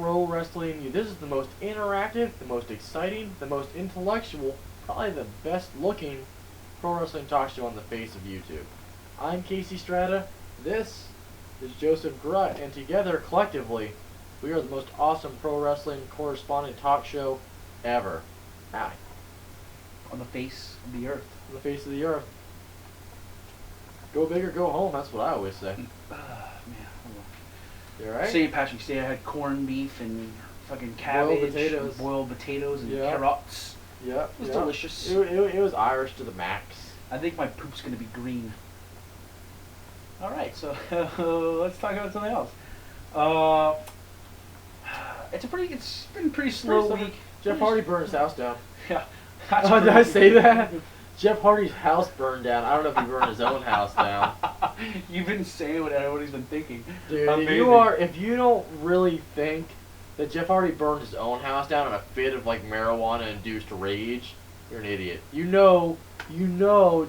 pro wrestling. This is the most interactive, the most exciting, the most intellectual, probably the best looking pro wrestling talk show on the face of YouTube. I'm Casey Strata. This is Joseph Grutt, and together, collectively, we are the most awesome pro wrestling correspondent talk show ever. Hi. On the face of the earth. On the face of the earth. Go big or go home, that's what I always say. Man, You alright? St. Patrick's Day, I had corned beef and fucking cabbage, boiled potatoes and carrots. Yeah, it was delicious. It was Irish to the max. I think my poop's gonna be green. All right, so let's talk about something else. It's been a pretty slow week. Jeff Hardy burned his house down. Yeah. Oh, did I say that? Jeff Hardy's house burned down. I don't know if he burned his own house down. You've been saying what everybody's been thinking. Dude, if you don't really think that Jeff Hardy burned his own house down in a fit of like marijuana-induced rage, you're an idiot. You know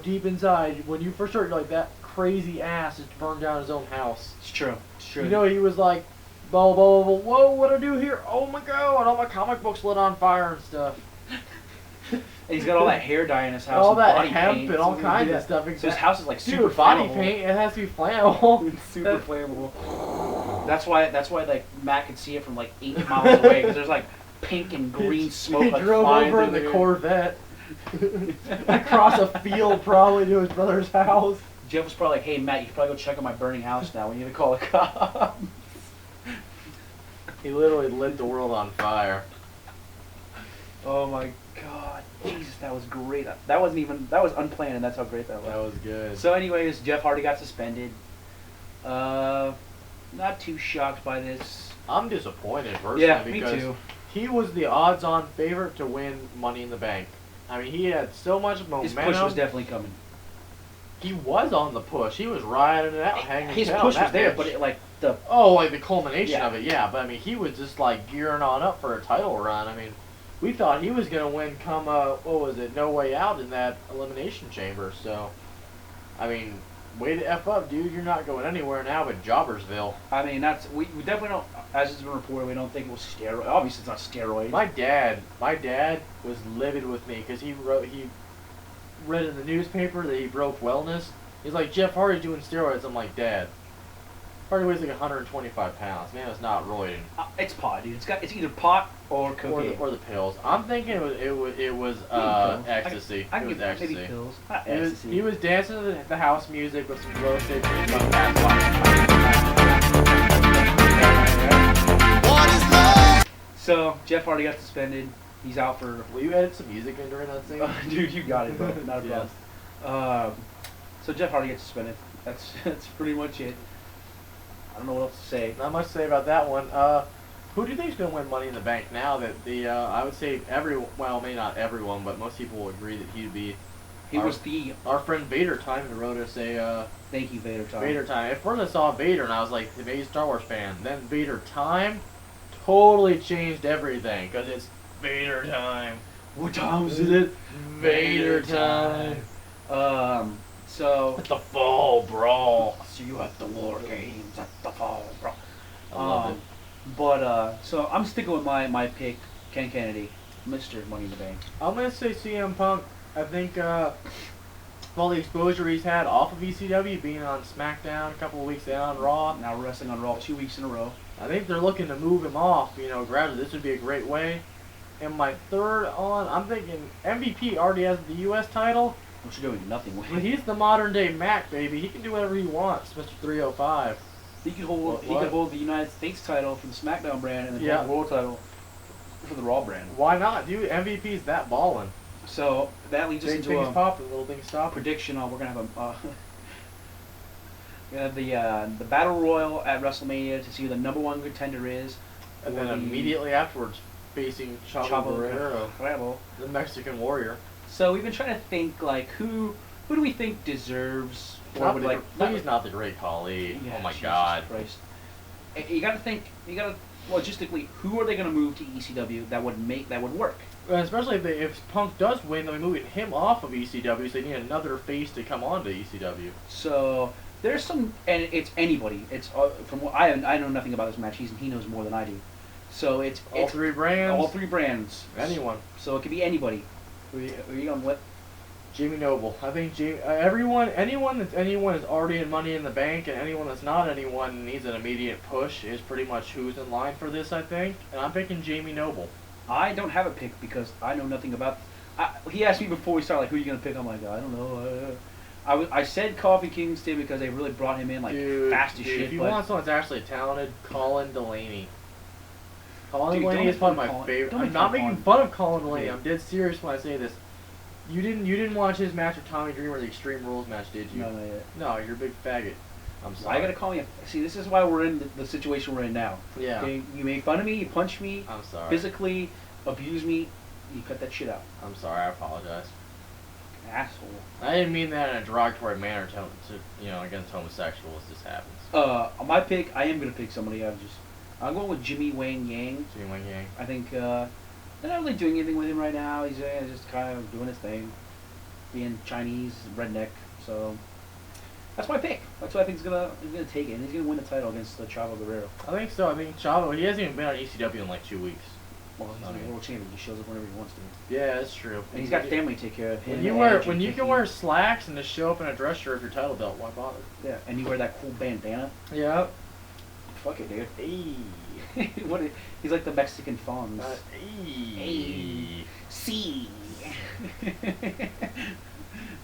deep inside when you first start, you're like, that crazy ass just burned down his own house. It's true. It's true. You know, he was like, blah, blah, blah, blah, whoa, what'd I do here? Oh my god, all my comic books lit on fire and stuff. And he's got all that hair dye in his house. All that body hemp paint, and all kinds of stuff. So his house is like super body flammable. paint, it has to be flammable. It's super flammable. That's why like Matt could see it from like 8 miles away because there's like pink and green smoke. He like drove flying over in through the air. Corvette across a field probably to his brother's house. Jeff was probably like, "Hey Matt, you should probably go check on my burning house now. We need to call a cop." He literally lit the world on fire. Oh my god, Jesus, that was great. That was unplanned, and that's how great that was. That was good. So, anyways, Jeff Hardy got suspended. Not too shocked by this. I'm disappointed personally me because too. he was the odds-on favorite to win Money in the Bank. I mean, he had so much momentum. His push was definitely coming. He was on the push. He was riding it out, hanging His tail. push That was there, bitch. but it, like the like the culmination Yeah. of it, yeah. But I mean, he was just like gearing on up for a title run. I mean, we thought he was gonna win come what was it, No Way Out in that elimination chamber. So, I mean, way to f up, dude. You're not going anywhere now but Jobbersville. I mean, we definitely don't. As it's been reported, we don't think it was steroid. Obviously, it's not steroids. My dad was livid with me because he read in the newspaper that he broke wellness. He's like, Jeff Hardy's doing steroids. I'm like, Dad, Hardy weighs like 125 pounds. Man, it's not roiding. It's pot, dude. It's either pot or cocaine. Or the pills. I'm thinking it was ecstasy. I It was can ecstasy. maybe pills. Not ecstasy. He was dancing to the house music with some glow sticks and some So Jeff Hardy got suspended. He's out for. Will you edit some music in during that scene? Dude, you got it, bro. Not a Yes. problem. So Jeff Hardy gets suspended. That's pretty much it. I don't know what else to say. Not much to say about that one. Who do you think is going to win Money in the Bank now that I would say maybe not everyone, but most people will agree that he'd be. Our friend Vader Time who wrote us a. Thank you, Vader Time. Vader Time. At first I saw Vader and I was like, maybe he's a Star Wars fan. Then Vader Time totally changed everything because it's Vader Time. What time is it? Vader Time. So The Fall Brawl. see you at the War Games at the Fall, bro. I love it. But so I'm sticking with my pick, Ken Kennedy, Mr. Money in the Bank. I'm going to say CM Punk. I think all the exposure he's had off of ECW, being on SmackDown, a couple of weeks down on Raw. Now wrestling on Raw 2 weeks in a row. I think they're looking to move him off, gradually. This would be a great way. And my third I'm thinking MVP already has the U.S. title. What you doing? Nothing. But he's the modern day Mac, baby. He can do whatever he wants, Mr. 305. He could hold the United States title for the SmackDown brand and the World title for the Raw brand. Why not, dude? MVP's that ballin'. So that leads us Big into things a popping, little things stopping. prediction. We're gonna have the Battle Royal at WrestleMania to see who the #1 contender is. And then immediately afterwards, facing Chavo Guerrero, Guerrero, the Mexican Warrior. So we've been trying to think like who do we think deserves or would like Please not the Great Khali. Yeah, Oh my Jesus God. Christ. You gotta think. You gotta logistically, who are they gonna move to ECW that would work? Especially if Punk does win, then we move him off of ECW, so they need another face to come on to ECW. So there's some, and it's anybody. It's from what I know nothing about this match. He knows more than I do. So it's All three brands. All three brands. Anyone. So it could be anybody. Who are you going with? Jamie Noble. I think anyone that's already in Money in the Bank, and anyone that's not anyone and needs an immediate push is pretty much who's in line for this, I think. And I'm picking Jamie Noble. I don't have a pick because I know nothing about. He asked me before we started, like, who are you gonna pick? I'm like, I don't know. I said Coffee Kingston because they really brought him in like fast as shit. If you want someone that's actually talented, Colin Delaney. Colin Dude, Delaney is one of my favorite. I'm not making fun of Colin Delaney. I'm dead serious when I say this. You didn't watch his match with Tommy Dreamer, the Extreme Rules match, did you? No, not yet. No, you're a big faggot. I'm sorry. I gotta call you. See, this is why we're in the situation we're in now. Yeah. Okay? You made fun of me. You punched me. I'm sorry. Physically abused me. You cut that shit out. I'm sorry. I apologize. Asshole. I didn't mean that in a derogatory manner to against homosexuals. This happens. On my pick, I am gonna pick somebody. I'm going with Jimmy Wang Yang. Jimmy Wang Yang. I think they're not really doing anything with him right now. He's just kind of doing his thing, being Chinese redneck. So that's my pick. That's what I think he's gonna take it. And he's gonna win the title against Chavo Guerrero. I think so. I think Chavo. He hasn't even been on ECW in like 2 weeks. Well, he's the world champion. He shows up whenever he wants to. Yeah, that's true. And he's got family to take care of. When you can wear slacks and just show up in a dress shirt with your title belt, why bother? Yeah, and you wear that cool bandana. Yeah. Fuck it, dude. Hey. He's like the Mexican Fonz. Hey. See.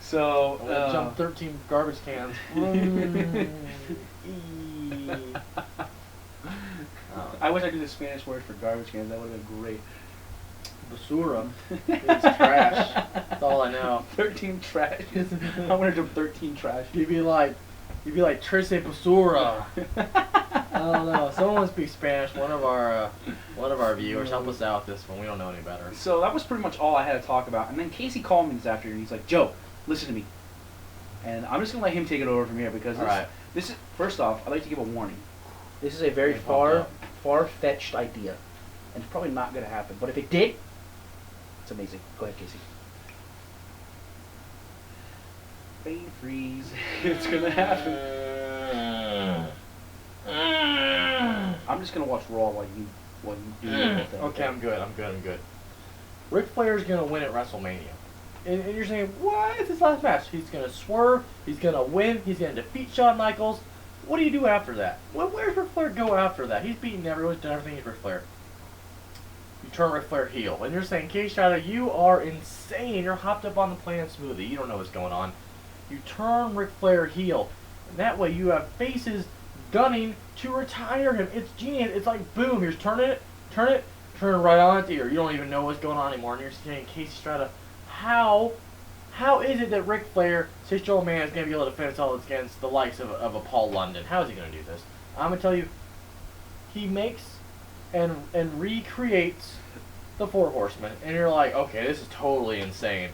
So I'm gonna jump 13 garbage cans. I wish I knew the Spanish word for garbage cans. That would have been great. Basura. It's trash. That's all I know. 13 trash. I'm gonna jump 13 trash. You'd be like Trece Basura. I don't know. Someone speaks Spanish. One of our viewers, help us out with this one. We don't know any better. So that was pretty much all I had to talk about. And then Casey called me this afternoon. He's like, Joe, listen to me. And I'm just gonna let him take it over from here because this is first off, I'd like to give a warning. This is a very far-fetched idea, and it's probably not gonna happen. But if it did, it's amazing. Go ahead, Casey. Brain freeze. It's gonna happen. I'm just gonna watch Raw while you do your whole thing. Okay, I'm good. Ric Flair's gonna win at WrestleMania. And you're saying, what? It's his last match. He's gonna swerve, he's gonna win, he's gonna defeat Shawn Michaels. What do you do after that? Where's Ric Flair go after that? He's beaten everyone, he's done everything. He's Ric Flair. You turn Ric Flair heel. And you're saying, K-Shadow, you are insane. You're hopped up on the plan smoothie. You don't know what's going on. You turn Ric Flair heel. And that way you have faces gunning to retire him. It's genius. It's like, boom, here's turn it right on its ear. You don't even know what's going on anymore. And you're saying, Casey Strata, how is it that Ric Flair, 6-year-old man, is going to be able to defend himself against the likes of a Paul London? How is he going to do this? I'm going to tell you, he makes and recreates the Four Horsemen. And you're like, okay, this is totally insane.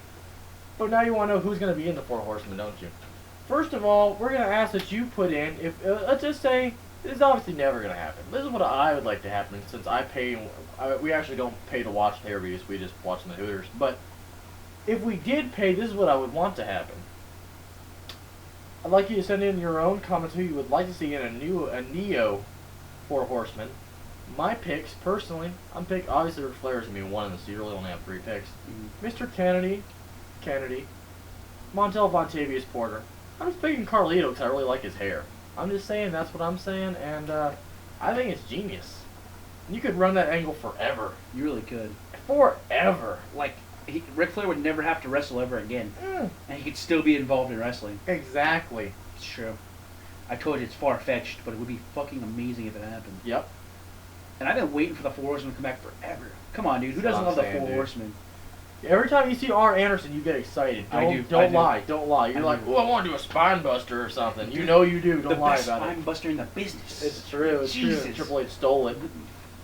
But now you want to know who's going to be in the Four Horsemen, don't you? First of all, we're going to ask that you put in, if let's just say, this is obviously never going to happen. This is what I would like to happen, since we actually don't pay to watch the reviews, we just watch them the Hooters. But if we did pay, this is what I would want to happen. I'd like you to send in your own comments who you would like to see in a Neo Four Horsemen. My picks, personally, obviously Ric Flair is going to be one in this, so you really only have 3 picks. Mr. Kennedy, Montel Vontavious Porter. I'm just picking Carlito because I really like his hair. I'm just saying, that's what I'm saying, and I think it's genius. You could run that angle forever. You really could. Forever. Like, Ric Flair would never have to wrestle ever again. And he could still be involved in wrestling. Exactly. It's true. I told you it's far-fetched, but it would be fucking amazing if it happened. Yep. And I've been waiting for the Four Horsemen to come back forever. Come on, dude. Who doesn't love the Four Horsemen? Every time you see Arn Anderson, you get excited. Don't lie. You're like, oh, I want to do a spine buster or something. You know you do. Don't lie about it. The best spine buster in the business. It's true. It's true. Triple H stole it.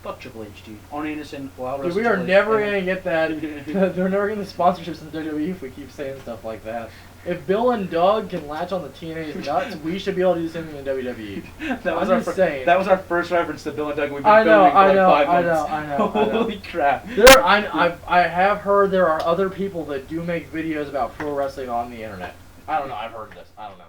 Fuck Triple H, dude. Arn Anderson, well, dude, we are never going to get that. They're never getting the sponsorships in WWE if we keep saying stuff like that. If Bill and Doug can latch on the TNA's nuts, we should be able to do the same thing in WWE. That was our first reference to Bill and Doug. We've been filming for like 5 months. I know. Holy crap. I have heard there are other people that do make videos about pro wrestling on the internet. I don't know. I've heard this. I don't know.